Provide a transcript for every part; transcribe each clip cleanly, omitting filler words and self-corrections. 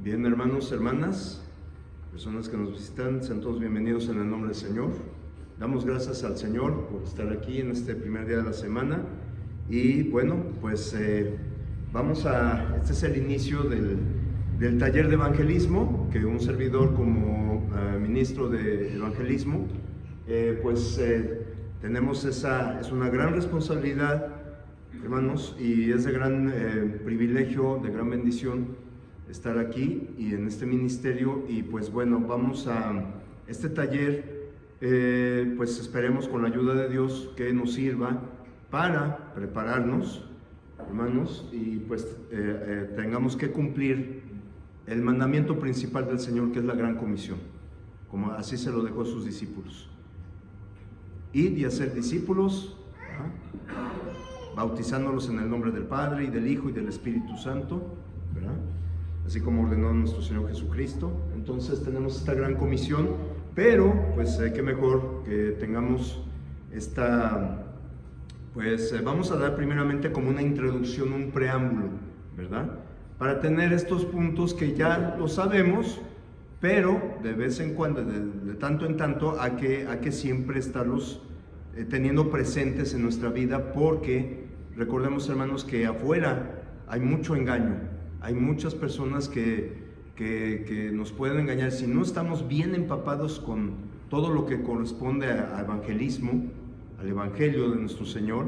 Bien, hermanos, hermanas, personas que nos visitan, sean todos bienvenidos en el nombre del Señor. Damos gracias al Señor por estar aquí en este primer día de la semana. Y bueno, pues este es el inicio del taller de evangelismo, que un servidor como ministro de evangelismo, tenemos es una gran responsabilidad, hermanos, y es de gran privilegio, de gran bendición estar aquí y en este ministerio. Y pues bueno, vamos a este taller, pues esperemos con la ayuda de Dios que nos sirva para prepararnos, hermanos, y pues tengamos que cumplir el mandamiento principal del Señor, que es la gran comisión, como así se lo dejó a sus discípulos: id y hacer discípulos, bautizándolos en el nombre del Padre y del Hijo y del Espíritu Santo, ¿verdad? Así como ordenó nuestro Señor Jesucristo. Entonces tenemos esta gran comisión, pero pues qué mejor que tengamos vamos a dar primeramente como una introducción, un preámbulo, ¿verdad? Para tener estos puntos que ya lo sabemos, pero de vez en cuando, de tanto en tanto, hay que siempre estarlos teniendo presentes en nuestra vida, porque recordemos, hermanos, que afuera hay mucho engaño. Hay muchas personas que nos pueden engañar. Si no estamos bien empapados con todo lo que corresponde a evangelismo, al evangelio de nuestro Señor,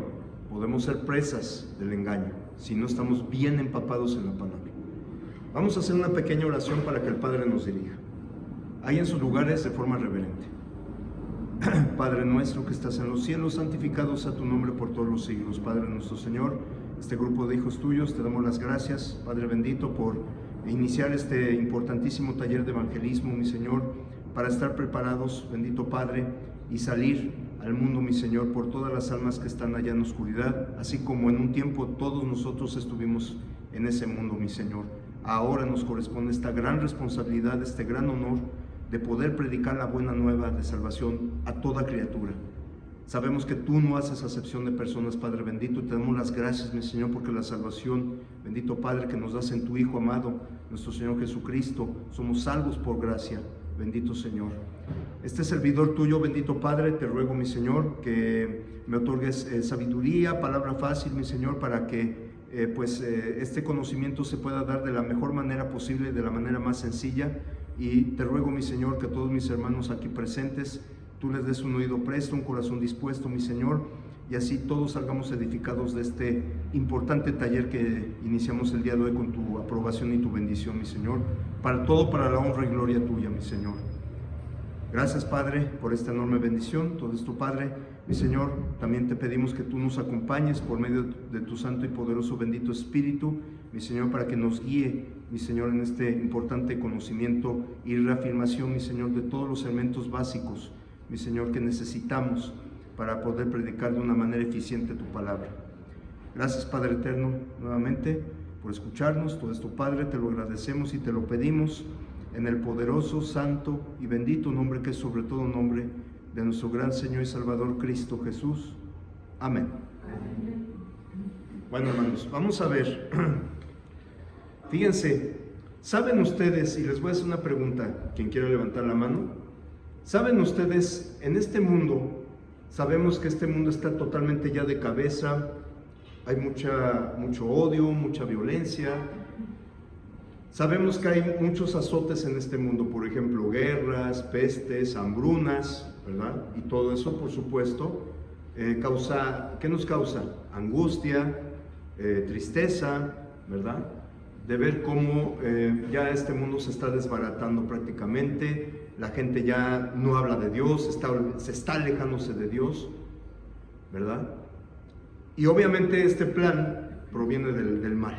podemos ser presas del engaño, si no estamos bien empapados en la palabra. Vamos a hacer una pequeña oración para que el Padre nos dirija. Ahí en sus lugares, de forma reverente. Padre nuestro que estás en los cielos, santificado sea tu nombre por todos los siglos. Padre nuestro Señor, este grupo de hijos tuyos, te damos las gracias, Padre bendito, por iniciar este importantísimo taller de evangelismo, mi Señor, para estar preparados, bendito Padre, y salir al mundo, mi Señor, por todas las almas que están allá en oscuridad, así como en un tiempo todos nosotros estuvimos en ese mundo, mi Señor. Ahora nos corresponde esta gran responsabilidad, este gran honor de poder predicar la buena nueva de salvación a toda criatura. Sabemos que tú no haces acepción de personas, Padre bendito, y te damos las gracias, mi Señor, porque la salvación, bendito Padre, que nos das en tu Hijo amado, nuestro Señor Jesucristo, somos salvos por gracia, bendito Señor. Este servidor tuyo, bendito Padre, te ruego, mi Señor, que me otorgues sabiduría, palabra fácil, mi Señor, para que este conocimiento se pueda dar de la mejor manera posible, de la manera más sencilla. Y te ruego, mi Señor, que a todos mis hermanos aquí presentes, tú les des un oído presto, un corazón dispuesto, mi Señor, y así todos salgamos edificados de este importante taller que iniciamos el día de hoy con tu aprobación y tu bendición, mi Señor, para la honra y gloria tuya, mi Señor. Gracias, Padre, por esta enorme bendición. Todo esto, Padre, mi Señor, también te pedimos que tú nos acompañes por medio de tu santo y poderoso bendito Espíritu, mi Señor, para que nos guíe, mi Señor, en este importante conocimiento y reafirmación, mi Señor, de todos los elementos básicos, mi Señor, que necesitamos para poder predicar de una manera eficiente tu palabra. Gracias, Padre eterno, nuevamente por escucharnos. Todo esto, Padre, te lo agradecemos y te lo pedimos en el poderoso, santo y bendito nombre que es sobre todo nombre de nuestro gran Señor y Salvador Cristo Jesús. Amén. Bueno, hermanos, vamos a ver. Fíjense, ¿saben ustedes? Y les voy a hacer una pregunta, quien quiera levantar la mano. ¿Saben ustedes, en este mundo, sabemos que este mundo está totalmente ya de cabeza, hay mucho odio, mucha violencia, sabemos que hay muchos azotes en este mundo, por ejemplo, guerras, pestes, hambrunas, ¿verdad? Y todo eso, por supuesto, ¿qué nos causa? Angustia, tristeza, ¿verdad? De ver cómo ya este mundo se está desbaratando prácticamente. La gente ya no habla de Dios, se está alejándose de Dios, ¿verdad? Y obviamente este plan proviene del mal.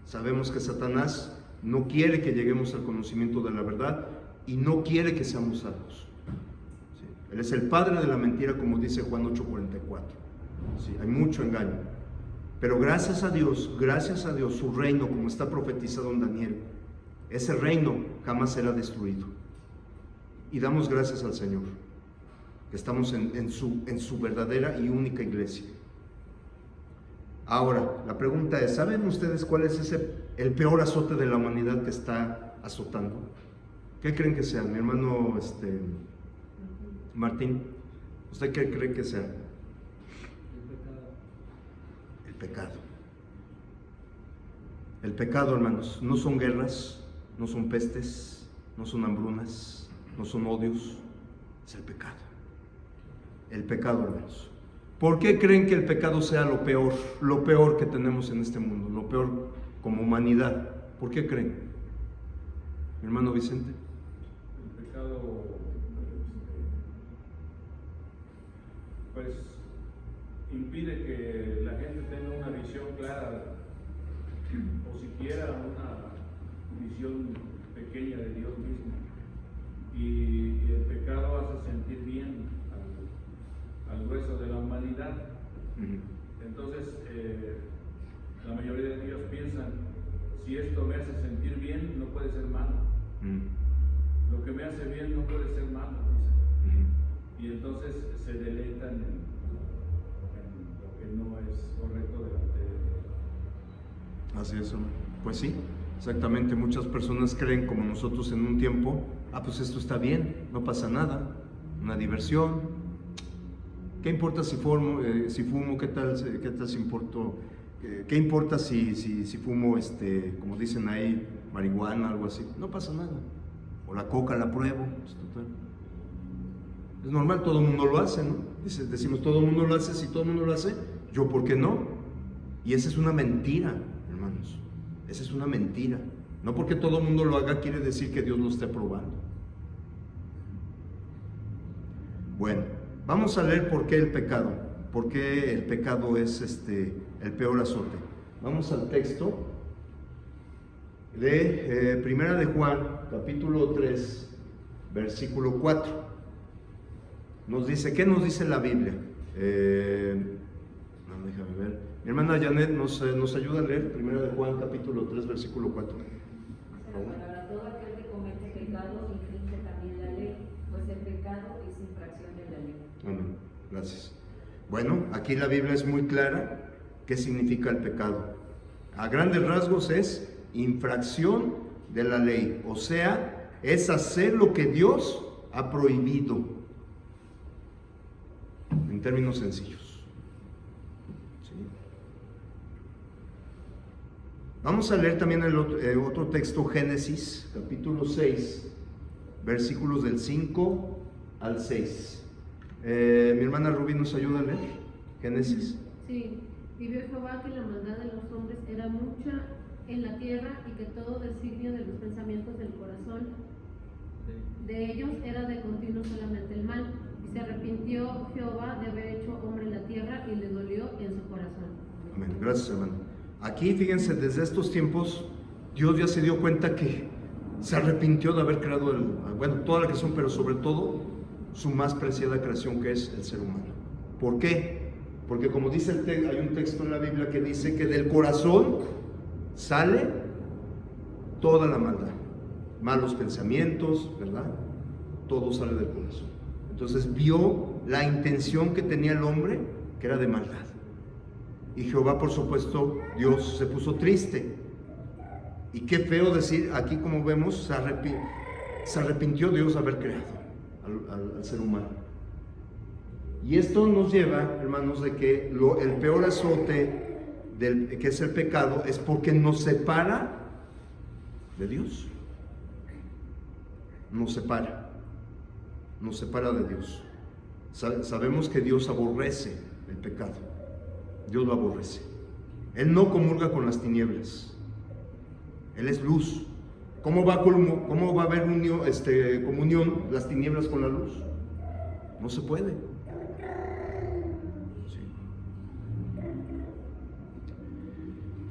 Sabemos que Satanás no quiere que lleguemos al conocimiento de la verdad y no quiere que seamos salvos. ¿Sí? Él es el padre de la mentira, como dice Juan 8:44. ¿Sí? Hay mucho engaño. Pero gracias a Dios, su reino, como está profetizado en Daniel, ese reino jamás será destruido. Y damos gracias al Señor, que estamos en su verdadera y única iglesia. Ahora, la pregunta es, ¿saben ustedes cuál es el peor azote de la humanidad que está azotando? ¿Qué creen que sea? Mi hermano Martín, ¿usted qué cree que sea? El pecado. El pecado, hermanos, no son guerras, no son pestes, no son hambrunas, no son odios, es el pecado. El pecado, hermanos. ¿Por qué creen que el pecado sea lo peor que tenemos en este mundo, lo peor como humanidad? ¿Por qué creen? Mi hermano Vicente. El pecado, pues, impide que la gente tenga una visión clara o siquiera una visión pequeña de Dios mismo. Y el pecado hace sentir bien al grueso de la humanidad. Entonces, la mayoría de ellos piensan, si esto me hace sentir bien, no puede ser malo. Lo que me hace bien no puede ser malo, dicen. Y entonces se deleitan en lo que no es correcto delante de Dios. Así es, pues sí, exactamente. Muchas personas creen, como nosotros en un tiempo, pues esto está bien, no pasa nada, una diversión. ¿Qué importa si fumo? ¿Qué tal si importo? ¿Qué importa si fumo, como dicen ahí, marihuana, algo así? No pasa nada. O la coca la pruebo, pues total. Es normal, todo el mundo lo hace, ¿no? Decimos, todo el mundo lo hace, si todo el mundo lo hace, ¿yo por qué no? Y esa es una mentira, hermanos. Esa es una mentira. No porque todo el mundo lo haga quiere decir que Dios lo esté aprobando. Bueno, vamos a leer por qué el pecado. Por qué el pecado es el peor azote. Vamos al texto de Primera de Juan, capítulo 3, versículo 4. Nos dice, ¿qué nos dice la Biblia? Déjame ver. Mi hermana Janet nos ayuda a leer Primera de Juan, capítulo 3, versículo 4. Para todo aquel que comete pecado, infringe también la ley, pues el pecado es infracción de la ley. Amén. Gracias. Bueno, aquí la Biblia es muy clara qué significa el pecado. A grandes rasgos es infracción de la ley, o sea, es hacer lo que Dios ha prohibido, en términos sencillos. ¿Sí? Vamos a leer también el otro texto, Génesis, capítulo 6, versículos del 5 al 6. Mi hermana Rubí nos ayuda a leer Génesis. Sí, y vio Jehová que la maldad de los hombres era mucha en la tierra y que todo designio de los pensamientos del corazón de ellos era de continuo solamente el mal. Y se arrepintió Jehová de haber hecho hombre en la tierra y le dolió en su corazón. Amén. Gracias, hermano. Aquí, fíjense, desde estos tiempos, Dios ya se dio cuenta que se arrepintió de haber creado toda la creación, pero sobre todo su más preciada creación, que es el ser humano. ¿Por qué? Porque como dice hay un texto en la Biblia que dice que del corazón sale toda la maldad, malos pensamientos, ¿verdad? Todo sale del corazón. Entonces vio la intención que tenía el hombre, que era de maldad. Y Jehová, por supuesto, Dios se puso triste. Y qué feo decir, aquí como vemos, se arrepintió Dios de haber creado al ser humano. Y esto nos lleva, hermanos, de que el peor azote que es el pecado es porque nos separa de Dios. Nos separa de Dios. Sabemos que Dios aborrece el pecado. Dios lo aborrece. Él no comulga con las tinieblas. Él es luz. ¿Cómo va a haber comunión las tinieblas con la luz? No se puede. Sí.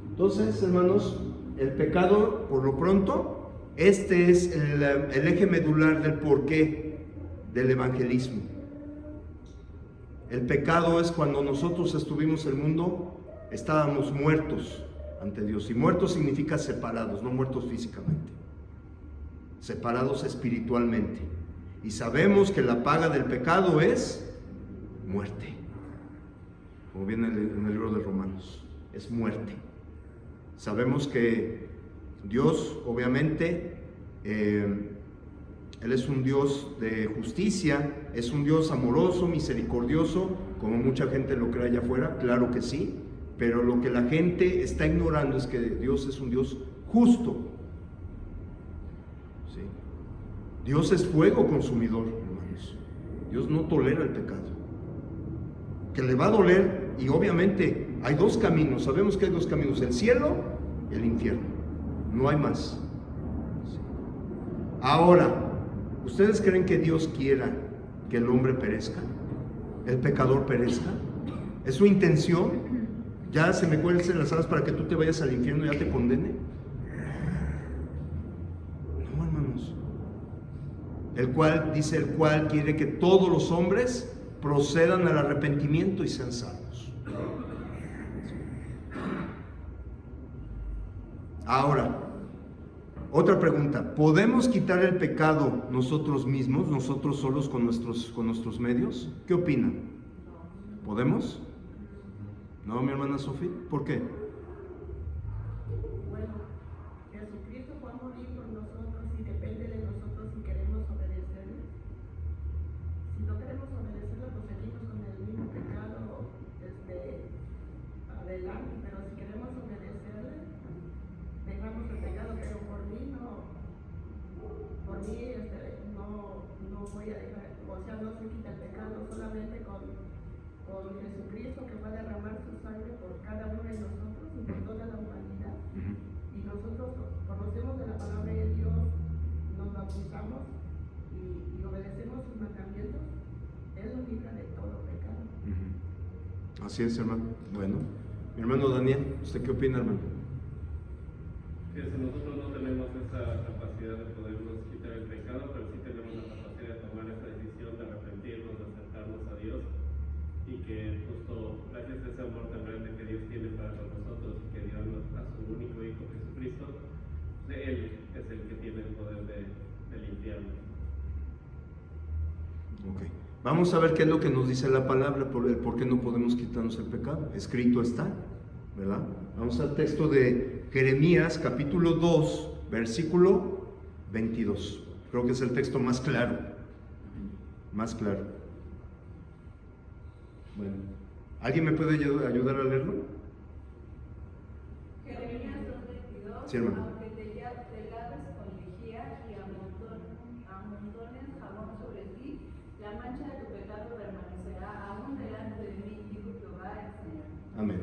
Entonces, hermanos, el pecado, por lo pronto, este es el eje medular del porqué del evangelismo. El pecado es cuando nosotros estuvimos en el mundo, estábamos muertos ante Dios. Y muertos significa separados, no muertos físicamente. Separados espiritualmente. Y sabemos que la paga del pecado es muerte. Como viene en el libro de Romanos, es muerte. Sabemos que Dios, obviamente, Él es un Dios de justicia, es un Dios amoroso, misericordioso, como mucha gente lo cree allá afuera, claro que sí, pero lo que la gente está ignorando es que Dios es un Dios justo. ¿Sí? Dios es fuego consumidor, hermanos. Dios no tolera el pecado. Que le va a doler, y obviamente hay dos caminos, sabemos que hay dos caminos, el cielo y el infierno, no hay más. ¿Sí? Ahora, ¿ustedes creen que Dios quiera que el hombre perezca? ¿El pecador perezca? ¿Es su intención? ¿Ya se me cuelcen las alas para que tú te vayas al infierno y ya te condene? No, hermanos. El cual quiere que todos los hombres procedan al arrepentimiento y sean salvos. Ahora, otra pregunta, ¿podemos quitar el pecado nosotros mismos, nosotros solos con nuestros medios? ¿Qué opinan? ¿Podemos? ¿No, mi hermana Sofía? ¿Por qué? Bueno, Jesucristo fue a morir por nosotros y depende de nosotros si queremos obedecerle. Si no queremos obedecerle, pues seguimos con el mismo pecado desde adelante, pero si queremos obedecerle, dejamos el pecado, pero por mí no voy a dejar, o sea, no se quita el pecado, solamente con Jesucristo que va a derramar su sangre por cada uno de nosotros y por toda la humanidad. Y nosotros conocemos de la palabra de Dios, nos bautizamos y obedecemos sus mandamientos, Él nos libra de todo pecado. Así es, hermano. Bueno, mi hermano Daniel, ¿usted qué opina, hermano? Fíjense, nosotros no tenemos esa capacidad de podernos quitar el pecado, pero sí tenemos la capacidad de tomar esa decisión de arrepentirnos, de acercarnos a Dios, y que justo gracias a ese amor tan grande que Dios tiene para nosotros y que dio a su único Hijo Jesucristo, de Él es el que tiene el poder de limpiarnos. Ok. Vamos a ver qué es lo que nos dice la palabra, por qué no podemos quitarnos el pecado. Escrito está, ¿verdad? Vamos al texto de Jeremías, capítulo 2, versículo 22. Creo que es el texto más claro. Más claro. Bueno, ¿alguien me puede ayudar a leerlo? Jeremías 2:22. Sí, hermano. Aunque te laves con lejía y amontones jabón sobre ti, la mancha de tu pecado permanecerá aún delante de mí, dijo Jehová el Señor. Amén.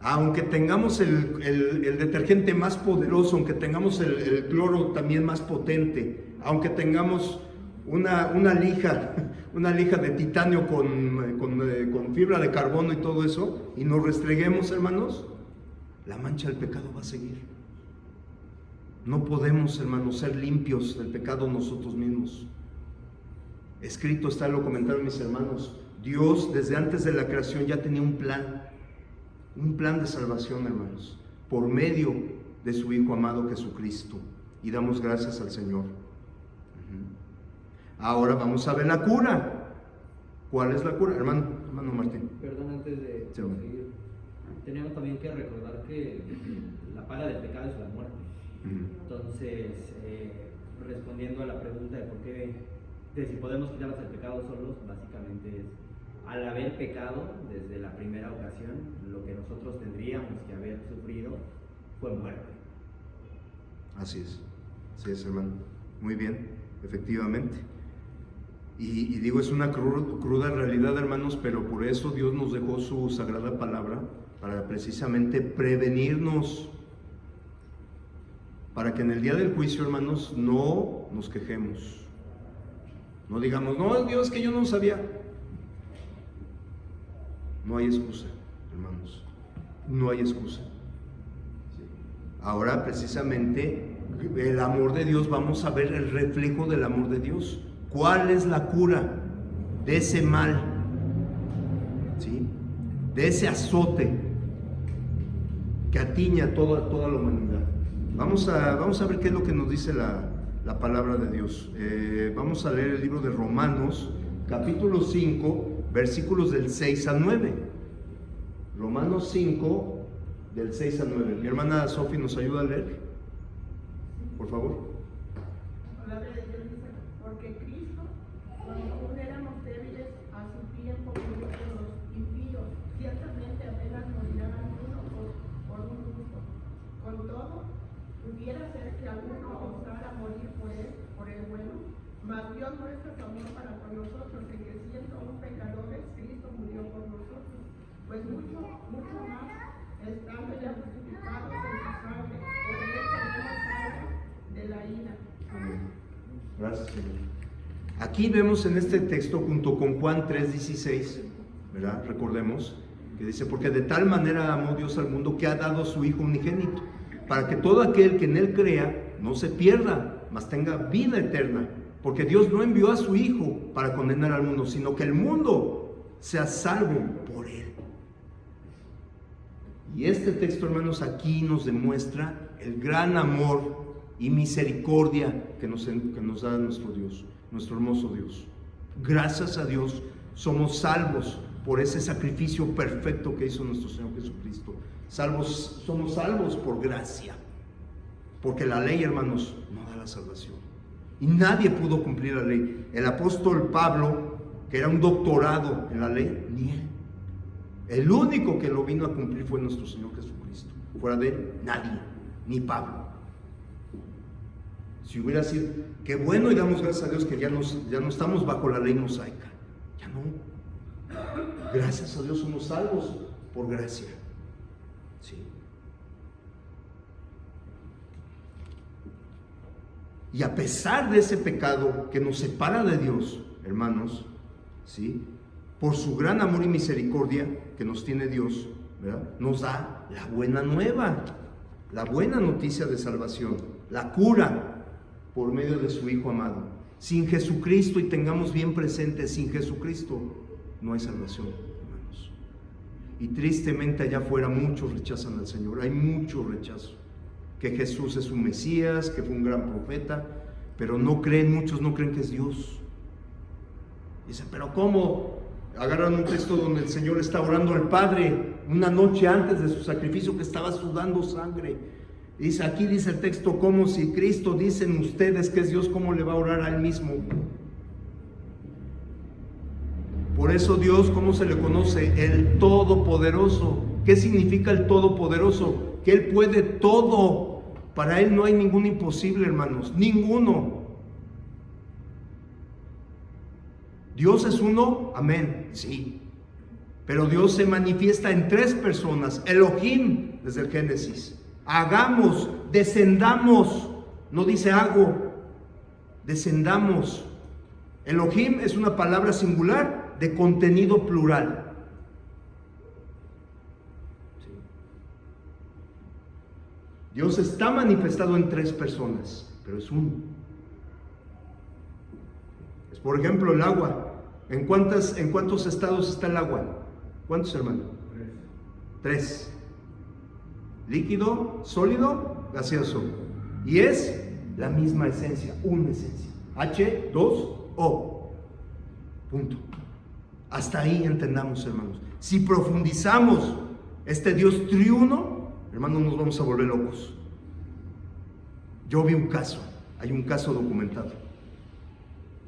Aunque tengamos el detergente más poderoso, aunque tengamos el cloro también más potente, aunque tengamos una lija de titanio con fibra de carbono y todo eso, y nos restreguemos, hermanos, la mancha del pecado va a seguir. No podemos, hermanos, ser limpios del pecado nosotros mismos. Escrito está, lo comentaron mis hermanos, Dios desde antes de la creación ya tenía un plan de salvación, hermanos, por medio de su Hijo amado Jesucristo, y damos gracias al Señor. Ahora vamos a ver la cura. ¿Cuál es la cura? Hermano Martín. Perdón, antes de seguir, tenemos también que recordar que la paga del pecado es la muerte. Entonces, respondiendo a la pregunta de si podemos quitarnos el pecado solos, básicamente es, al haber pecado desde la primera ocasión, lo que nosotros tendríamos que haber sufrido fue muerte. Así es, hermano. Muy bien, efectivamente. Y digo, es una cruda realidad, hermanos, pero por eso Dios nos dejó su sagrada palabra, para precisamente prevenirnos, para que en el día del juicio, hermanos, no nos quejemos. No digamos, no, Dios, que yo no sabía. No hay excusa, hermanos. No hay excusa. Ahora, precisamente, el amor de Dios, vamos a ver el reflejo del amor de Dios. ¿Cuál es la cura de ese mal? ¿Sí? De ese azote que atiña toda la humanidad. Vamos a ver qué es lo que nos dice la palabra de Dios. Vamos a leer el libro de Romanos, capítulo 5, versículos del 6 al 9. Romanos 5, del 6 al 9. Mi hermana Sofi nos ayuda a leer, por favor. cuando aún éramos débiles, a su tiempo murió por los impíos. Ciertamente apenas morirá alguno por un justo. Con todo, pudiera ser que alguno osara morir por él, por el bueno, mas Dios muestra su amor para con nosotros, en que siendo aún pecadores, Cristo murió por nosotros. Pues mucho más, estando ya justificados en su sangre, por él seremos salvos de la ira. Amén. Gracias, Señor. Aquí vemos en este texto, junto con Juan 3:16, ¿verdad? Recordemos que dice: porque de tal manera amó Dios al mundo que ha dado a su Hijo unigénito, para que todo aquel que en él crea no se pierda, mas tenga vida eterna. Porque Dios no envió a su Hijo para condenar al mundo, sino que el mundo sea salvo por él. Y este texto, hermanos, aquí nos demuestra el gran amor y misericordia que nos da nuestro Dios, nuestro hermoso Dios. Gracias a Dios somos salvos por ese sacrificio perfecto que hizo nuestro Señor Jesucristo. Somos salvos por gracia, porque la ley, hermanos, no da la salvación. Y nadie pudo cumplir la ley. El apóstol Pablo, que era un doctorado en la ley, ni él. El único que lo vino a cumplir fue nuestro Señor Jesucristo. Fuera de él, nadie, ni Pablo. Si hubiera sido, qué bueno, y damos gracias a Dios que ya no estamos bajo la ley mosaica. Ya no. Gracias a Dios somos salvos por gracia. Sí. Y a pesar de ese pecado que nos separa de Dios, hermanos, ¿sí?, por su gran amor y misericordia que nos tiene Dios, ¿verdad?, nos da la buena nueva, la buena noticia de salvación, la cura por medio de su Hijo amado. Sin Jesucristo, y tengamos bien presente, sin Jesucristo no hay salvación, hermanos. Y tristemente allá afuera muchos rechazan al Señor, hay mucho rechazo. Que Jesús es un Mesías, que fue un gran profeta, pero muchos no creen que es Dios. Dicen, pero ¿cómo? Agarran un texto donde el Señor está orando al Padre una noche antes de su sacrificio, que estaba sudando sangre. Dice, aquí dice el texto, como si Cristo, dicen ustedes que es Dios, ¿cómo le va a orar a Él mismo? Por eso Dios, ¿cómo se le conoce? El Todopoderoso. ¿Qué significa el Todopoderoso? Que Él puede todo. Para Él no hay ningún imposible, hermanos, ninguno. ¿Dios es uno? Amén, sí. Pero Dios se manifiesta en tres personas. Elohim, desde el Génesis. Hagamos, descendamos. No dice hago, descendamos. Elohim es una palabra singular de contenido plural. Dios está manifestado en tres personas, pero es uno. Es, por ejemplo, el agua. ¿En cuántos estados está el agua? ¿Cuántos, hermano? Tres. Líquido, sólido, gaseoso. Y es la misma esencia, una esencia. H2O. Punto. Hasta ahí entendamos, hermanos. Si profundizamos este Dios triuno, hermanos, nos vamos a volver locos. Yo vi un caso, hay un caso documentado.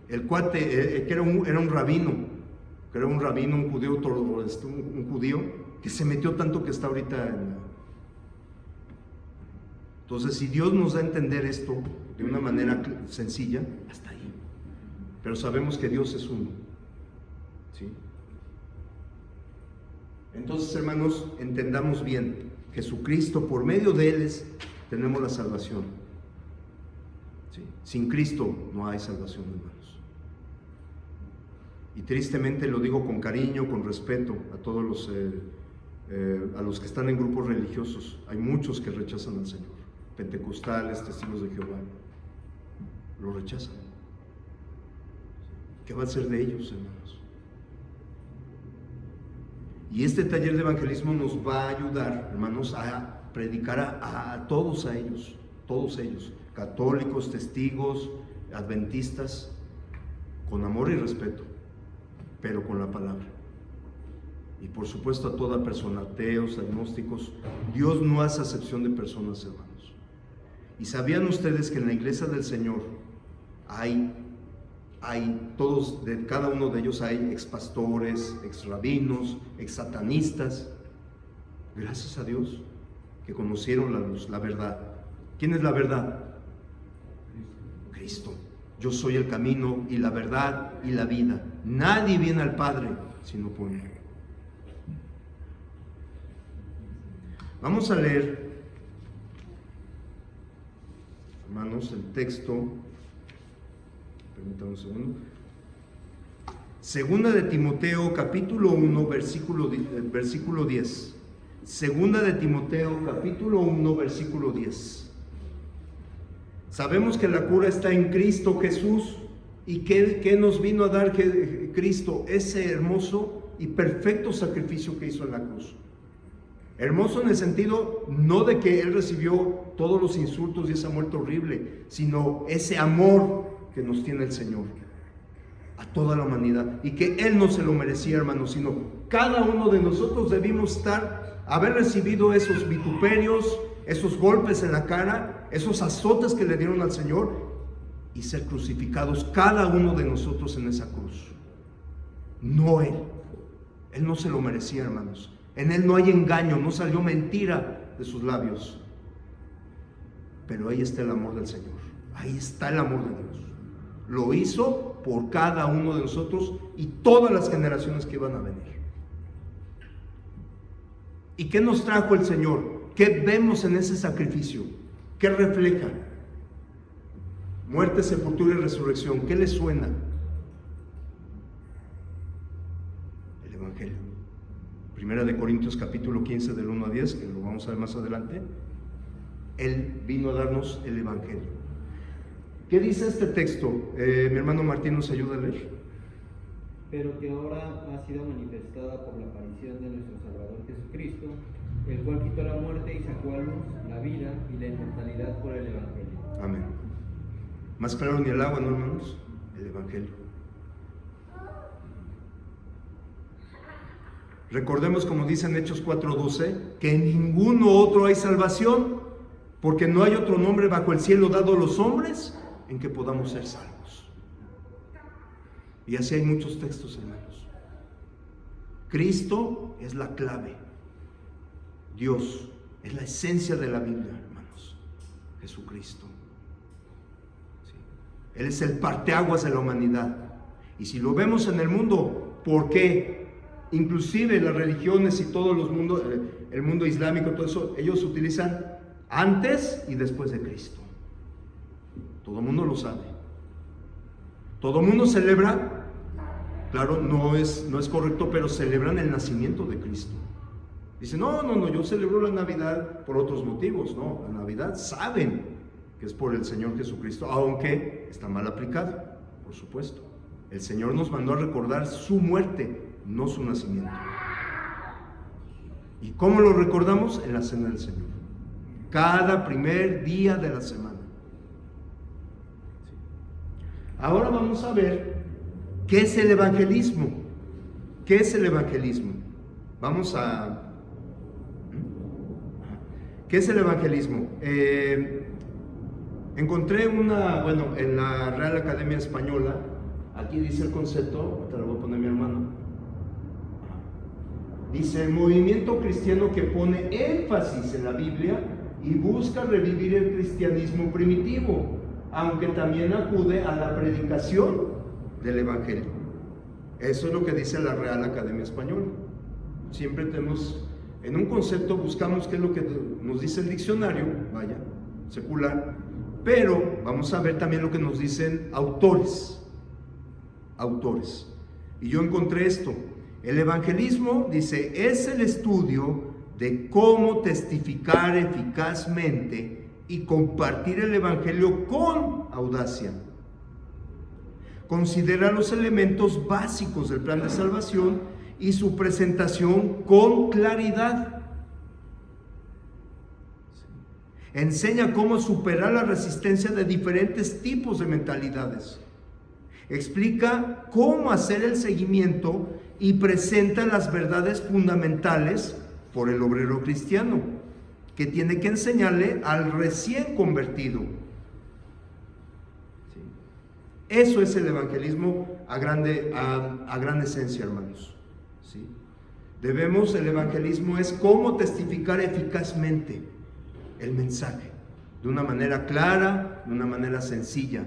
El cuate, que era un rabino, un judío, un judío que se metió tanto que está ahorita Entonces, si Dios nos da a entender esto de una manera sencilla, hasta ahí. Pero sabemos que Dios es uno. ¿Sí? Entonces, hermanos, entendamos bien. Jesucristo, por medio de Él tenemos la salvación. ¿Sí? Sin Cristo no hay salvación, hermanos. Y tristemente lo digo con cariño, con respeto a todos los que están en grupos religiosos. Hay muchos que rechazan al Señor. Pentecostales, testigos de Jehová, lo rechazan. ¿Qué va a ser de ellos, hermanos? Y este taller de evangelismo nos va a ayudar, hermanos, a predicar a todos ellos, católicos, testigos, adventistas, con amor y respeto, pero con la palabra. Y por supuesto a toda persona, ateos, agnósticos. Dios no hace acepción de personas, hermanos. ¿Y sabían ustedes que en la iglesia del Señor hay hay todos, de cada uno de ellos hay expastores, exrabinos, exsatanistas. Gracias a Dios que conocieron la luz, la verdad. ¿Quién es la verdad? Cristo. Yo soy el camino y la verdad y la vida. Nadie viene al Padre sino por mí. Vamos a leer, hermanos, el texto. Permítanme un segundo. Segunda de Timoteo, capítulo 1, versículo 10. Segunda de Timoteo, capítulo 1, versículo 10. Sabemos que la cura está en Cristo Jesús. ¿Y qué nos vino a dar Cristo? Ese hermoso y perfecto sacrificio que hizo en la cruz. Hermoso en el sentido no de que Él recibió todos los insultos y esa muerte horrible, sino ese amor que nos tiene el Señor a toda la humanidad, y que Él no se lo merecía, hermanos, sino cada uno de nosotros debimos haber recibido esos vituperios, esos golpes en la cara, esos azotes que le dieron al Señor, y ser crucificados cada uno de nosotros en esa cruz. No Él. Él no se lo merecía, hermanos. En Él no hay engaño, no salió mentira de sus labios. Pero ahí está el amor del Señor. Ahí está el amor de Dios. Lo hizo por cada uno de nosotros y todas las generaciones que iban a venir. ¿Y qué nos trajo el Señor? ¿Qué vemos en ese sacrificio? ¿Qué refleja? Muerte, sepultura y resurrección. ¿Qué le suena? El Evangelio. Primera de Corintios capítulo 15 del 1 a 10, que lo vamos a ver más adelante. Él vino a darnos el Evangelio. ¿Qué dice este texto? Mi hermano Martín nos ayuda a leer. Pero que ahora ha sido manifestada por la aparición de nuestro Salvador Jesucristo, el cual quitó la muerte y sacó a luz la vida y la inmortalidad por el Evangelio. Amén. Más claro ni el agua, ¿no, hermanos? El Evangelio. Recordemos, como dice en Hechos 4:12, que en ninguno otro hay salvación, porque no hay otro nombre bajo el cielo dado a los hombres en que podamos ser salvos. Y así hay muchos textos, hermanos. Cristo es la clave. Dios es la esencia de la Biblia, hermanos. Jesucristo. Sí. Él es el parteaguas de la humanidad. Y si lo vemos en el mundo, ¿por qué? Inclusive las religiones y todos los mundos, el mundo islámico, todo eso, ellos utilizan antes y después de Cristo. Todo el mundo lo sabe. Todo el mundo celebra, claro, no es correcto, pero celebran el nacimiento de Cristo. Dicen, no, yo celebro la Navidad por otros motivos. No, la Navidad saben que es por el Señor Jesucristo, aunque está mal aplicado, por supuesto. El Señor nos mandó a recordar su muerte, no su nacimiento. ¿Y cómo lo recordamos? En la cena del Señor. Cada primer día de la semana. Ahora vamos a ver qué es el evangelismo. ¿Qué es el evangelismo? ¿Qué es el evangelismo? Encontré en la Real Academia Española, aquí dice el concepto, ahorita lo voy a poner mi hermano. Dice, movimiento cristiano que pone énfasis en la Biblia y busca revivir el cristianismo primitivo, aunque también acude a la predicación del Evangelio. Eso es lo que dice la Real Academia Española. Siempre tenemos, en un concepto buscamos qué es lo que nos dice el diccionario, secular, pero vamos a ver también lo que nos dicen autores. Y yo encontré esto. El evangelismo, dice, es el estudio de cómo testificar eficazmente y compartir el evangelio con audacia. Considera los elementos básicos del plan de salvación y su presentación con claridad. Enseña cómo superar la resistencia de diferentes tipos de mentalidades. Explica cómo hacer el seguimiento y presenta las verdades fundamentales por el obrero cristiano, que tiene que enseñarle al recién convertido. ¿Sí? Eso es el evangelismo a gran esencia, hermanos. ¿Sí? El evangelismo es cómo testificar eficazmente el mensaje, de una manera clara, de una manera sencilla,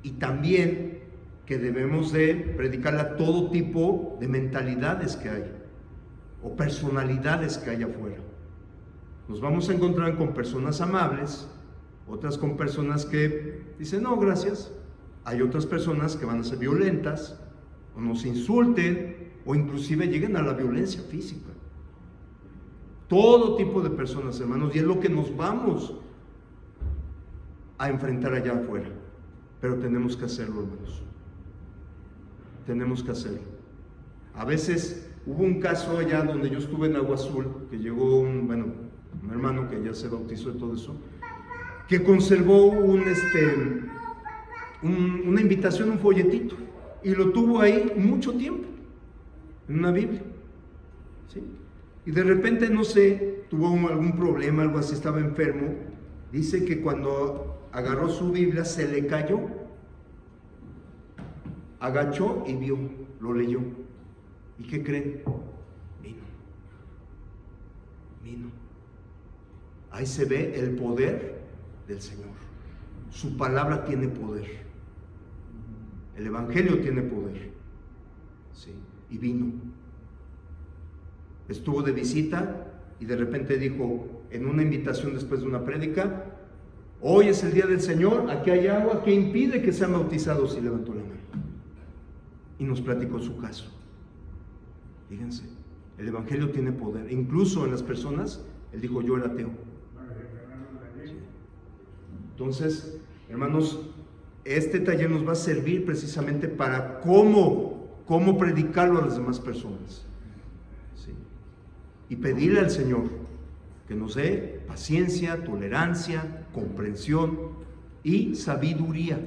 y también que debemos de predicarle a todo tipo de mentalidades que hay, o personalidades que hay afuera. Nos vamos a encontrar con personas amables, otras con personas que dicen, no, gracias. Hay otras personas que van a ser violentas, o nos insulten, o inclusive lleguen a la violencia física. Todo tipo de personas, hermanos, y es lo que nos vamos a enfrentar allá afuera. Pero tenemos que hacerlo, hermanos. Tenemos que hacerlo. A veces hubo un caso allá donde yo estuve en Agua Azul, que llegó un hermano que ya se bautizó y todo eso, que conservó una invitación, un folletito, y lo tuvo ahí mucho tiempo, en una Biblia, ¿sí? Y de repente, no sé, tuvo algún problema, algo así, estaba enfermo. Dice que cuando agarró su Biblia se le cayó, agachó y vio, lo leyó. ¿Y qué creen? Vino. Ahí se ve el poder del Señor. Su palabra tiene poder. El evangelio tiene poder. Sí. Y vino. Estuvo de visita y de repente dijo en una invitación después de una prédica: hoy es el día del Señor, aquí hay agua, ¿qué impide que sean bautizados? Y levantó la mano y nos platicó su caso. Fíjense, el evangelio tiene poder, incluso en las personas. Él dijo: yo era ateo. Entonces, hermanos, este taller nos va a servir precisamente para cómo predicarlo a las demás personas, ¿sí? Y pedirle al Señor que nos dé paciencia, tolerancia, comprensión y sabiduría,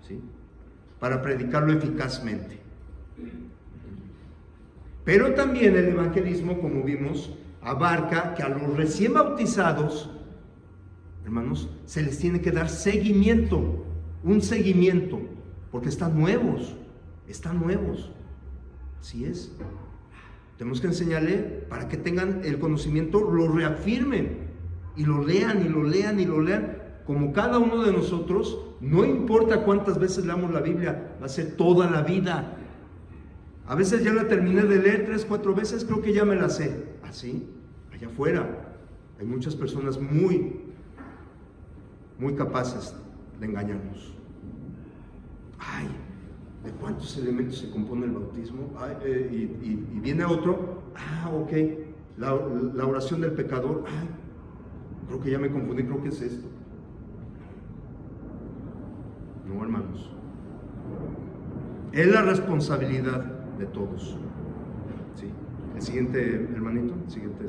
¿sí? Para predicarlo eficazmente. Pero también el evangelismo, como vimos, abarca que a los recién bautizados, hermanos, se les tiene que dar seguimiento, un seguimiento, porque están nuevos, así es. Tenemos que enseñarle para que tengan el conocimiento, lo reafirmen y lo lean y lo lean y lo lean, como cada uno de nosotros. No importa cuántas veces leamos la Biblia, va a ser toda la vida. A veces ya la terminé de leer 3, 4 veces, creo que ya me la sé. Así, allá afuera hay muchas personas muy capaces de engañarnos. Ay, ¿de cuántos elementos se compone el bautismo? Ay, y viene otro, ok, la oración del pecador. Ay, creo que ya me confundí, creo que es esto. No, hermanos, es la responsabilidad de todos. ¿Sí? El siguiente, hermanito, el siguiente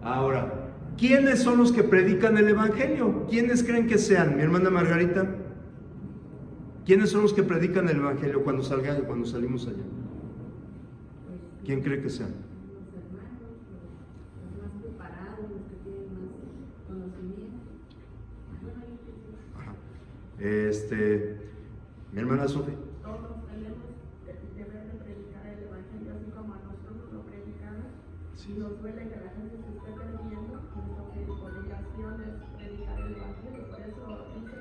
Ahora, ¿quiénes son los que predican el evangelio? ¿Quiénes creen que sean? Mi hermana Margarita, ¿quiénes son los que predican el evangelio cuando salimos allá? ¿Quién cree que sean? Los hermanos, los más preparados, los que tienen más conocimiento. Ajá. Mi hermana Sofía. Todos tenemos que deber de predicar el evangelio así como a nosotros lo predicamos. Sí. Nos duele que la gente se esté perdiendo, y nuestra obligación es predicar el evangelio. Por eso dice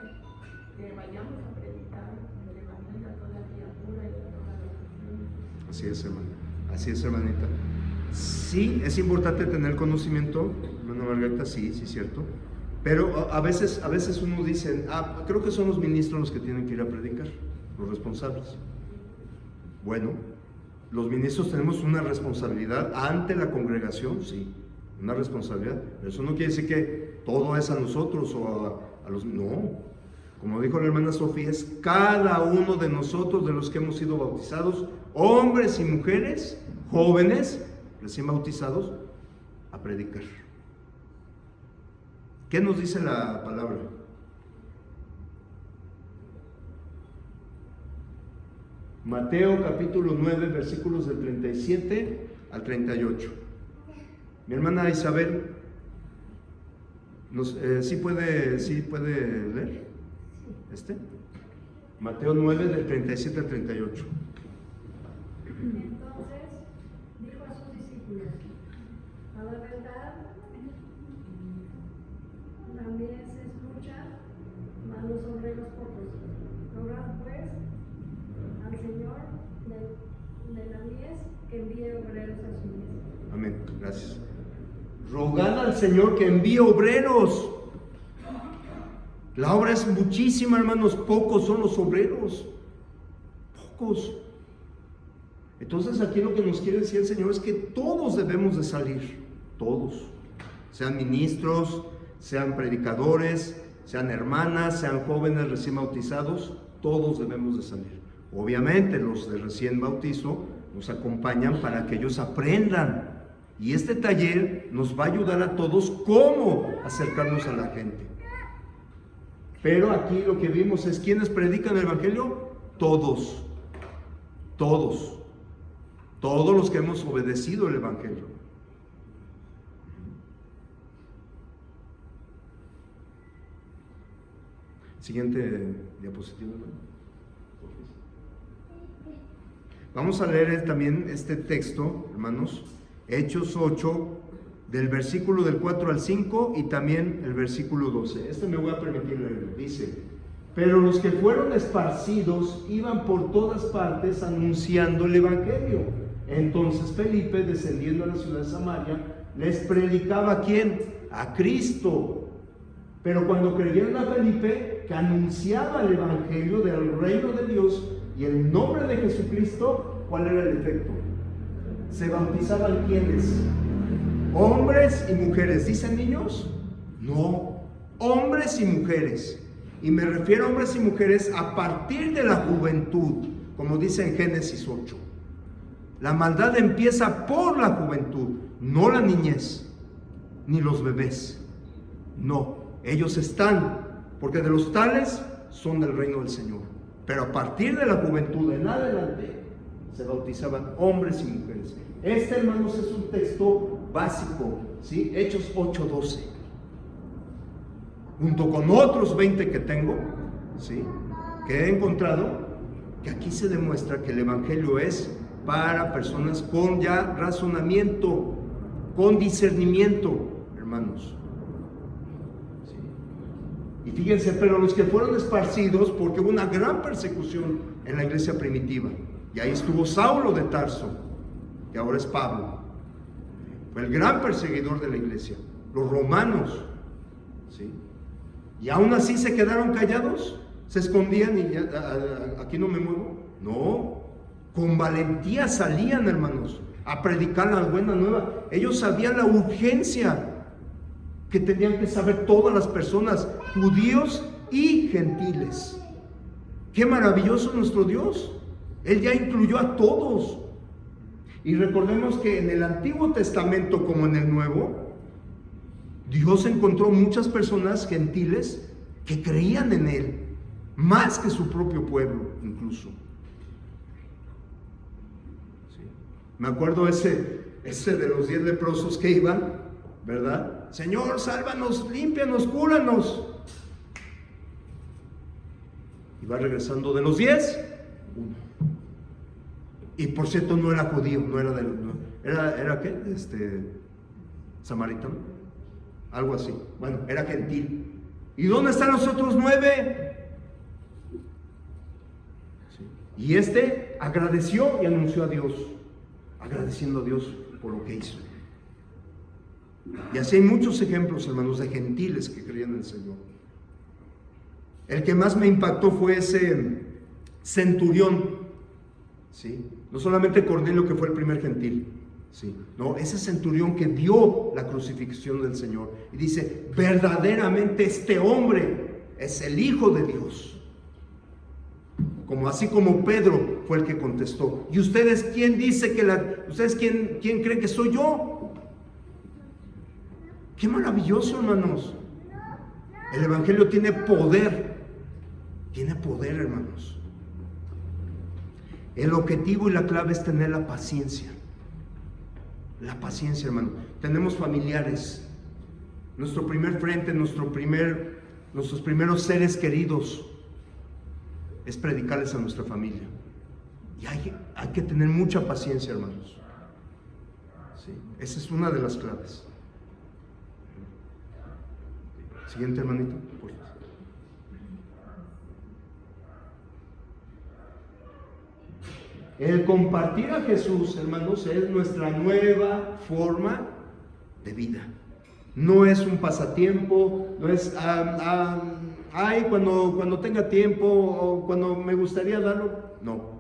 que vayamos a predicar el evangelio a toda criatura y a toda la nación. Así es, hermana. Así es, hermanita. Sí, es importante tener conocimiento, hermana Margarita, sí, cierto. Pero a veces uno dice, creo que son los ministros los que tienen que ir a predicar, los responsables. Bueno, los ministros tenemos una responsabilidad ante la congregación, sí, una responsabilidad. Pero eso no quiere decir que todo es a nosotros o a los... No, como dijo la hermana Sofía, es cada uno de nosotros, de los que hemos sido bautizados, hombres y mujeres, jóvenes, recién bautizados, a predicar. ¿Qué nos dice la palabra? Mateo capítulo 9, versículos del 37 al 38. Mi hermana Isabel. ¿Sí puede leer? Mateo 9, del 37 al 38. Entonces dijo a sus discípulos: a la verdad, la mies es mucha, mas los obreros pocos. Rogad pues al Señor de la mies que envíe obreros a su mies. Amén, gracias. Rogad al Señor que envíe obreros. La obra es muchísima, hermanos, pocos son los obreros. Pocos. Entonces aquí lo que nos quiere decir el Señor es que todos debemos de salir. Todos. Sean ministros, sean predicadores, sean hermanas, sean jóvenes recién bautizados, todos debemos de salir. Obviamente los de recién bautizo nos acompañan para que ellos aprendan. Y este taller nos va a ayudar a todos cómo acercarnos a la gente. Pero aquí lo que vimos es ¿quiénes predican el Evangelio? Todos. Todos. Todos los que hemos obedecido el Evangelio. Siguiente diapositiva. Vamos a leer también este texto, hermanos, Hechos 8, del versículo del 4 al 5 y también el versículo 12. Me voy a permitir leerlo. Dice: pero los que fueron esparcidos iban por todas partes anunciando el Evangelio. Entonces Felipe, descendiendo a la ciudad de Samaria, les predicaba ¿a quién? A Cristo. Pero cuando creyeron a Felipe, que anunciaba el Evangelio del reino de Dios y el nombre de Jesucristo, ¿cuál era el efecto? ¿Se bautizaban quiénes? ¿Hombres y mujeres? ¿Dicen niños? No, hombres y mujeres. Y me refiero a hombres y mujeres a partir de la juventud, como dice en Génesis 8. La maldad empieza por la juventud, no la niñez, ni los bebés. No, ellos están, porque de los tales son del reino del Señor. Pero a partir de la juventud en adelante, se bautizaban hombres y mujeres. Hermanos, es un texto básico, ¿sí? Hechos 8:12. Junto con otros 20 que tengo, ¿sí? Que he encontrado, que aquí se demuestra que el Evangelio es para personas con ya razonamiento, con discernimiento, hermanos. ¿Sí? Y fíjense, pero los que fueron esparcidos, porque hubo una gran persecución en la iglesia primitiva, y ahí estuvo Saulo de Tarso, que ahora es Pablo, fue el gran perseguidor de la iglesia, los romanos, ¿sí? Y aún así se quedaron callados, se escondían y ya, aquí no me muevo. No, con valentía salían, hermanos, a predicar la buena nueva. Ellos sabían la urgencia que tenían que saber todas las personas, judíos y gentiles. Qué maravilloso nuestro Dios. Él ya incluyó a todos. Y recordemos que en el Antiguo Testamento como en el Nuevo, Dios encontró muchas personas gentiles que creían en Él, más que su propio pueblo incluso. ¿Sí? Me acuerdo ese de los 10 leprosos que iban, ¿verdad? Señor, sálvanos, límpianos, cúranos. Y va regresando de los 10, uno. Y por cierto no era judío, ¿era qué? Samaritano, algo así. Bueno, era gentil. ¿Y dónde están los otros 9? Sí. Y agradeció y anunció a Dios, agradeciendo a Dios por lo que hizo. Y así hay muchos ejemplos, hermanos, de gentiles que creían en el Señor. El que más me impactó fue ese centurión, ¿sí? No solamente Cornelio, que fue el primer gentil, ¿sí? No, ese centurión que vio la crucifixión del Señor y dice, verdaderamente este hombre es el Hijo de Dios. Así como Pedro fue el que contestó. ¿Y ustedes quién dice quién cree que soy yo? Qué maravilloso, hermanos. El Evangelio tiene poder, hermanos. El objetivo y la clave es tener la paciencia. La paciencia, hermano. Tenemos familiares, Nuestro primer frente, nuestros primeros seres queridos es predicarles a nuestra familia. Y hay que tener mucha paciencia, hermanos. Sí, esa es una de las claves. Siguiente, hermanito. Por favor. El compartir a Jesús, hermanos, es nuestra nueva forma de vida. No es un pasatiempo, no es, cuando tenga tiempo o cuando me gustaría darlo. No.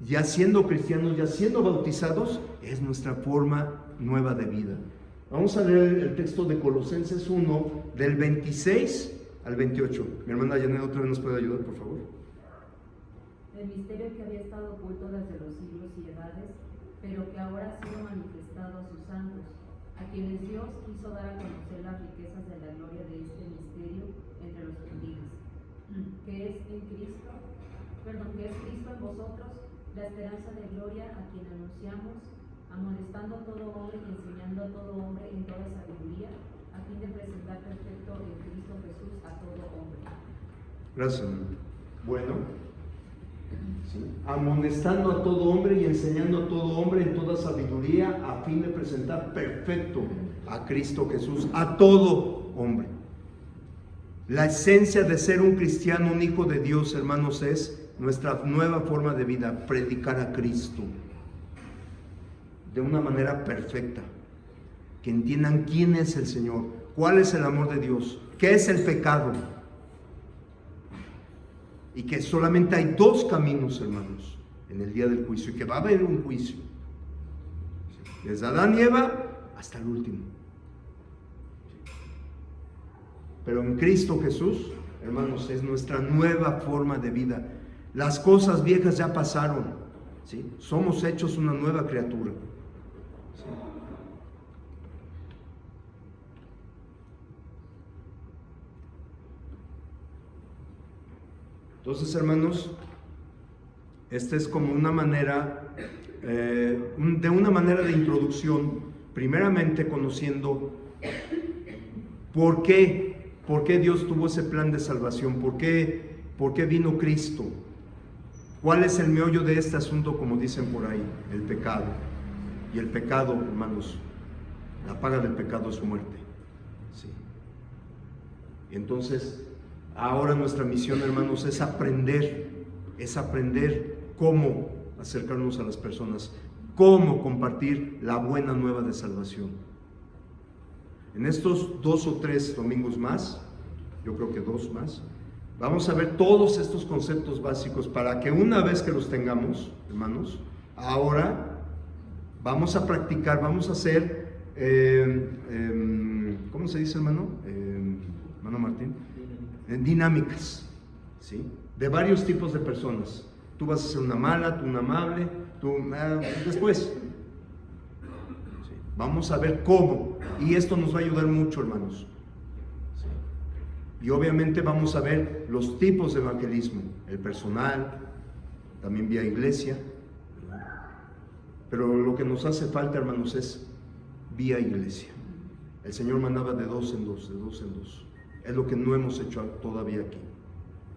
Ya siendo cristianos, ya siendo bautizados, es nuestra forma nueva de vida. Vamos a leer el texto de Colosenses 1, del 26 al 28. Mi hermana Janet, otra vez nos puede ayudar, por favor. El misterio que había estado oculto desde los siglos y edades, pero que ahora ha sido manifestado a sus santos, a quienes Dios quiso dar a conocer las riquezas de la gloria de este misterio entre los gentiles, que es Cristo en vosotros, la esperanza de gloria, a quien anunciamos, amonestando a todo hombre y enseñando a todo hombre en toda sabiduría, a fin de presentar perfecto en Cristo Jesús a todo hombre. Gracias, hermano. Bueno, ¿sí? Amonestando a todo hombre y enseñando a todo hombre en toda sabiduría, a fin de presentar perfecto a Cristo Jesús a todo hombre. La esencia de ser un cristiano, un hijo de Dios, hermanos, es nuestra nueva forma de vida, predicar a Cristo de una manera perfecta, que entiendan quién es el Señor, cuál es el amor de Dios, qué es el pecado, y que solamente hay dos caminos, hermanos, en el día del juicio, y que va a haber un juicio, desde Adán y Eva hasta el último. Pero en Cristo Jesús, hermanos, es nuestra nueva forma de vida. Las cosas viejas ya pasaron, ¿sí? Somos hechos una nueva criatura, ¿sí? Entonces, hermanos, esta es como una manera, de una manera de introducción, primeramente conociendo por qué Dios tuvo ese plan de salvación, por qué vino Cristo. ¿Cuál es el meollo de este asunto, como dicen por ahí? El pecado. Y el pecado, hermanos, la paga del pecado es muerte. ¿Sí? Y entonces, ahora nuestra misión, hermanos, es aprender cómo acercarnos a las personas, cómo compartir la buena nueva de salvación. En estos 2 o 3 domingos más, yo creo que 2 más, vamos a ver todos estos conceptos básicos para que una vez que los tengamos, hermanos, ahora vamos a practicar, vamos a hacer, ¿cómo se dice, hermano? Hermano Martín, dinámicas, ¿sí? De varios tipos de personas. Tú vas a ser una mala, tú una amable, tú después. ¿Sí? Vamos a ver cómo, y esto nos va a ayudar mucho, hermanos. Y obviamente vamos a ver los tipos de evangelismo, el personal, también vía iglesia, pero lo que nos hace falta, hermanos, es vía iglesia. El Señor mandaba de 2 en 2, de 2 en 2. Es lo que no hemos hecho todavía aquí.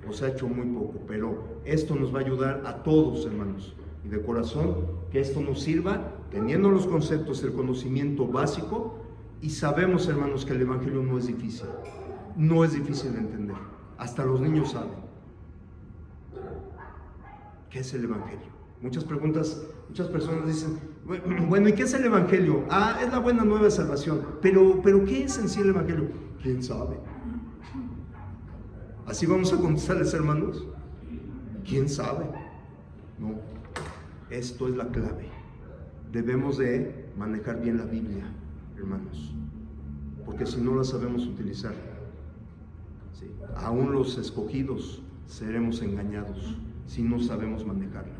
O se ha hecho muy poco, pero esto nos va a ayudar a todos, hermanos. Y de corazón, que esto nos sirva, teniendo los conceptos, el conocimiento básico, y sabemos, hermanos, que el evangelio no es difícil. No es difícil de entender. Hasta los niños saben. ¿Qué es el evangelio? Muchas personas dicen, bueno, ¿y qué es el evangelio? Es la buena nueva de salvación. Pero ¿qué es en sí el evangelio? ¿Quién sabe? Así vamos a contestarles, hermanos. ¿Quién sabe? No. Esto es la clave. Debemos de manejar bien la Biblia, hermanos. Porque si no la sabemos utilizar, ¿sí? Aún los escogidos seremos engañados si no sabemos manejarla.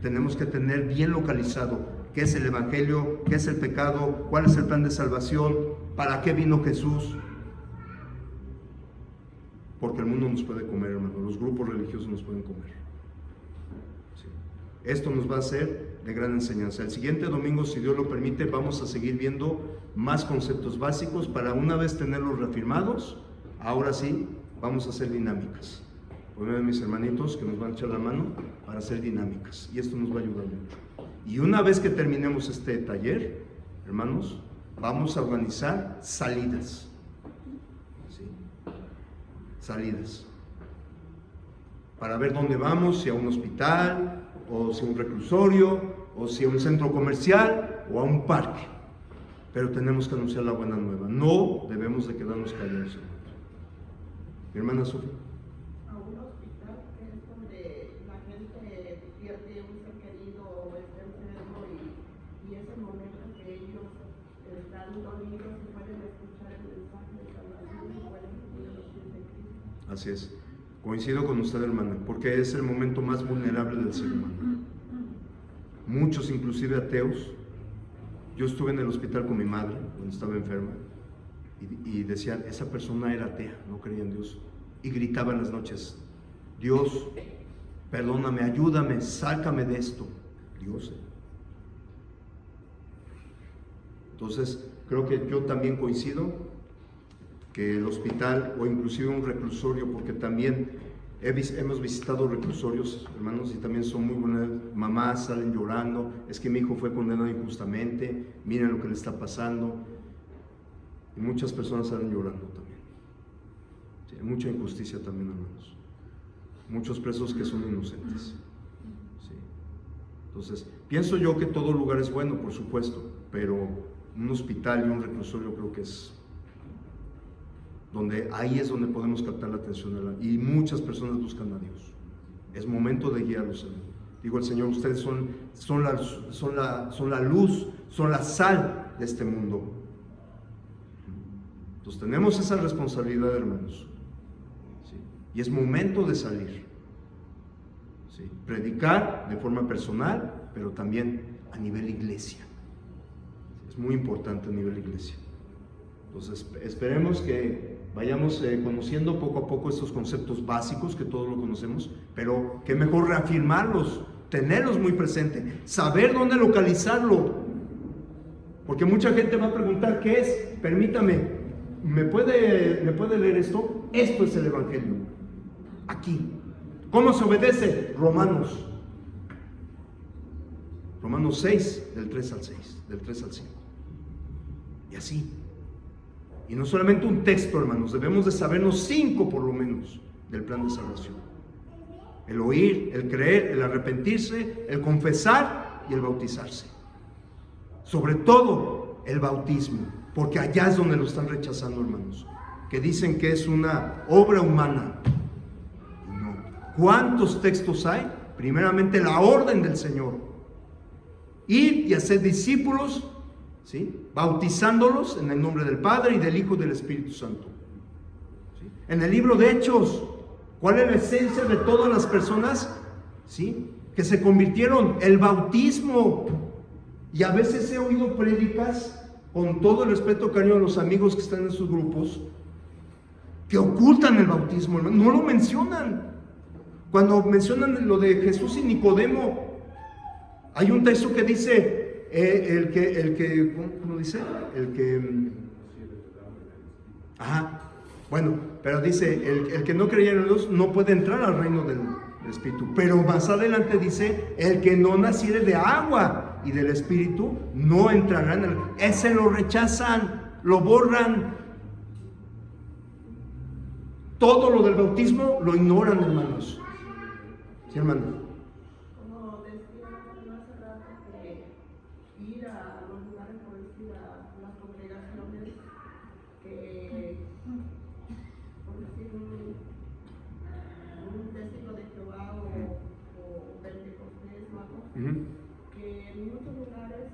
Tenemos que tener bien localizado qué es el evangelio, qué es el pecado, cuál es el plan de salvación, para qué vino Jesús. Porque el mundo nos puede comer, hermano, los grupos religiosos nos pueden comer. ¿Sí? Esto nos va a hacer de gran enseñanza. El siguiente domingo, si Dios lo permite, vamos a seguir viendo más conceptos básicos para una vez tenerlos reafirmados. Ahora sí, vamos a hacer dinámicas. Por medio de mis hermanitos que nos van a echar la mano para hacer dinámicas. Y esto nos va a ayudar mucho. Y una vez que terminemos este taller, hermanos, vamos a organizar salidas. ¿Sí? Salidas. Para ver dónde vamos, si a un hospital, o si a un reclusorio, o si a un centro comercial, o a un parque. Pero tenemos que anunciar la buena nueva. No debemos de quedarnos callados. Mi hermana Sofía. A un hospital, que es donde la gente pierde un ser querido o está enfermo y es el momento que ellos están dolidos y pueden escuchar el mensaje de salvación y pueden recibir los pies de Cristo. Así es. Coincido con usted, hermana, porque es el momento más vulnerable del ser humano. Muchos, inclusive ateos. Yo estuve en el hospital con mi madre cuando estaba enferma y decían, esa persona era atea, no creía en Dios. Y gritaba en las noches, Dios, perdóname, ayúdame, sácame de esto. Dios. Entonces, creo que yo también coincido que el hospital o inclusive un reclusorio, porque también hemos visitado reclusorios, hermanos, y también son muy buenas. Mamás salen llorando, es que mi hijo fue condenado injustamente, miren lo que le está pasando. Y muchas personas salen llorando también. Sí, hay mucha injusticia también, hermanos. Muchos presos que son inocentes. Sí. Entonces, pienso yo que todo lugar es bueno, por supuesto, pero un hospital y un reclusorio creo que es donde ahí es donde podemos captar la atención y muchas personas buscan a Dios. Es momento de guiarlos. Digo el Señor, ustedes son la luz, son la sal de este mundo. Entonces tenemos esa responsabilidad, hermanos. ¿Sí? Y es momento de salir. ¿Sí? Predicar de forma personal, pero también a nivel iglesia. Es muy importante a nivel iglesia. Entonces esperemos que vayamos conociendo poco a poco estos conceptos básicos, que todos lo conocemos, pero que mejor reafirmarlos, tenerlos muy presentes, saber dónde localizarlo. Porque mucha gente va a preguntar, ¿qué es? Permítame, ¿me puede leer esto? Esto es el Evangelio. Aquí. ¿Cómo se obedece? Romanos 6, del 3 al 6, del 3 al 5. Y así. Y no solamente un texto, hermanos, debemos de sabernos 5 por lo menos del plan de salvación. El oír, el creer, el arrepentirse, el confesar y el bautizarse. Sobre todo el bautismo, porque allá es donde lo están rechazando, hermanos, que dicen que es una obra humana. No. ¿Cuántos textos hay? Primeramente la orden del Señor. Ir y hacer discípulos, ¿sí? Bautizándolos en el nombre del Padre y del Hijo y del Espíritu Santo. ¿Sí? En el libro de Hechos, ¿cuál es la esencia de todas las personas? ¿Sí? Que se convirtieron, el bautismo. Y a veces he oído prédicas, con todo el respeto, cariño a los amigos que están en sus grupos, que ocultan el bautismo, no lo mencionan. Cuando mencionan lo de Jesús y Nicodemo, hay un texto que dice, ¿cómo dice? Bueno, pero dice, el que no creía en Dios no puede entrar al reino del Espíritu. Pero más adelante dice, el que no naciere de agua y del Espíritu no entrará en el... Ese lo rechazan, lo borran. Todo lo del bautismo lo ignoran, hermanos. ¿Sí, hermano? Como decía hace rato, que ir a los lugares, por decir, a las congregaciones, que, por decir, un testigo de Jehová o Pentecostés o algo, que en muchos lugares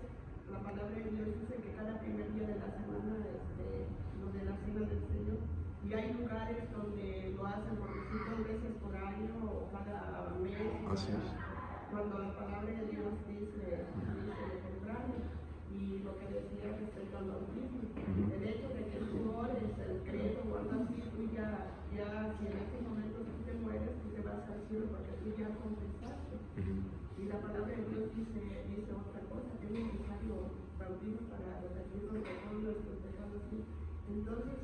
la palabra de Dios dice que cada primer día de la semana, lo de la cena del Señor, y hay lugares donde lo hacen por decir 2 veces por año o cada mes. Así es. Cuando la palabra de Dios dice lo contrario. Y lo que decía respecto al bautismo, el hecho de que tú ores el credo o algo así, tú ya si en este momento tú te mueres, tú te vas al cielo porque tú ya confesaste. Y Y la palabra de Dios dice otra cosa, que es necesario bautismo para arrepentirnos de todos nuestros pecados. Entonces,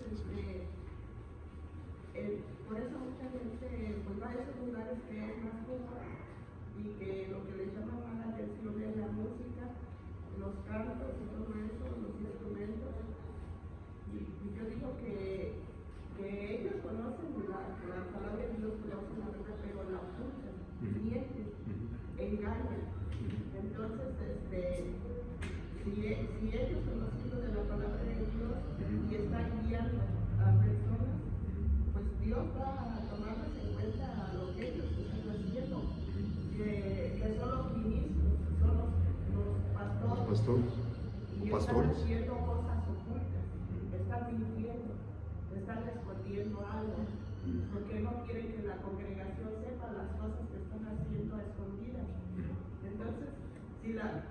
por eso mucha gente pues, va a esos lugares que es más cómodo y que lo que les llama más la atención es la música, los cantos y todo eso, los instrumentos. Y yo digo que ellos conocen la palabra de Dios, conocen la verdad, pero la ocultan, mienten, engañan. Entonces, si ellos conociendo de la palabra de Dios y están guiando a personas, pues Dios va a tomarles en cuenta a lo que ellos están haciendo, que son los ministros, son los pastores. Y están haciendo cosas ocultas, están mintiendo, están escondiendo algo, porque no quieren que la congregación sepa las cosas que están haciendo a escondidas. Entonces,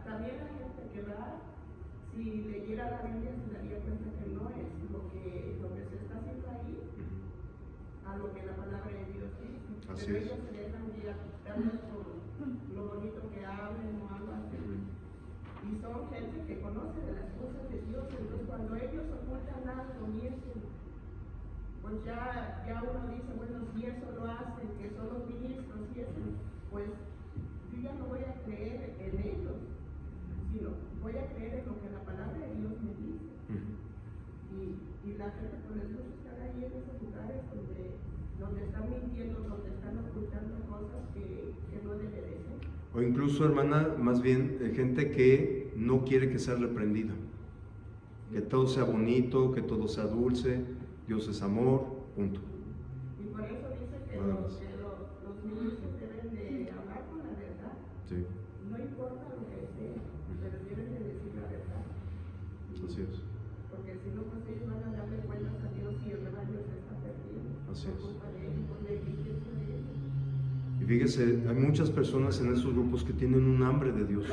también la gente que va, si leyera la Biblia, se daría cuenta que no es lo que se está haciendo ahí, a lo que la palabra de Dios dice. Así pero es. ellos se dejan guiar por lo bonito que hablen o algo así. Y son gente que conoce de las cosas de Dios, entonces cuando ellos ocultan algo, mienten, pues ya uno dice, bueno, si eso lo hacen, que son los ministros y eso, pues yo ya no voy a creer en ellos, sino voy a creer en lo que la palabra de Dios me dice. Y la gente por eso estar ahí en esos lugares donde están mintiendo, donde están ocultando cosas que no debe de ser. O incluso, hermana, más bien gente que no quiere que sea reprendida, que todo sea bonito, que todo sea dulce, Dios es amor, punto. Y por eso dice que los ministros deben de hablar con la verdad. Sí. No importa lo que sea, pero deben de decir la verdad. Así es. Porque si no, pues ellos van a darle cuentas a Dios y el rebaño se está perdiendo. Así por es. culpa de ellos, por negligencia de ellos. Y fíjese, hay muchas personas en esos grupos que tienen un hambre de Dios.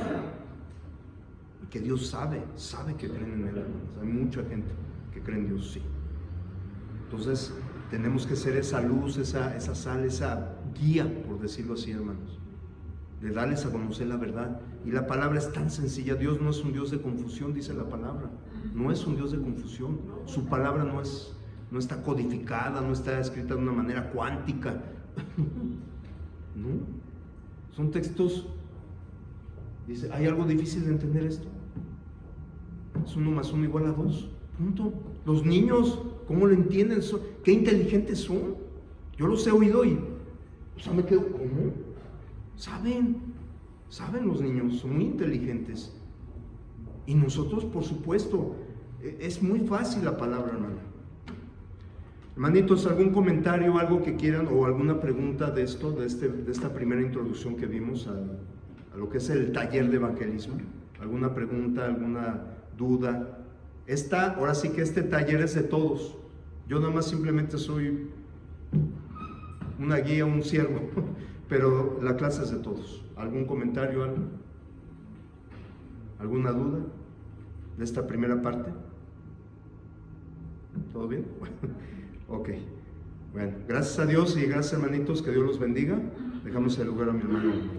Y que Dios sabe que creen en Él, hermanos. Hay mucha gente que cree en Dios, sí. Entonces, tenemos que ser esa luz, esa sal, esa guía, por decirlo así, hermanos. De darles a conocer la verdad. Y la palabra es tan sencilla. Dios no es un Dios de confusión, dice la palabra. No es un Dios de confusión. Su palabra no está codificada, no está escrita de una manera cuántica. No. Son textos. Dice, ¿hay algo difícil de entender esto? Es 1 más 1 igual a 2. Punto. Los niños, ¿cómo lo entienden? ¿Qué inteligentes son? Yo los he oído y me quedo, ¿cómo? Saben los niños, son muy inteligentes. Y nosotros, por supuesto, es muy fácil la palabra, hermano. Hermanitos, ¿algún comentario, algo que quieran o alguna pregunta de esto, de esta primera introducción que vimos a lo que es el taller de evangelismo? ¿Alguna pregunta, alguna duda? Ahora sí que este taller es de todos. Yo nada más simplemente soy una guía, un siervo, pero la clase es de todos. ¿Algún comentario, algo? ¿Alguna duda de esta primera parte? ¿Todo bien? Ok. Bueno, gracias a Dios y gracias, hermanitos, que Dios los bendiga. Dejamos el lugar a mi hermano Martín.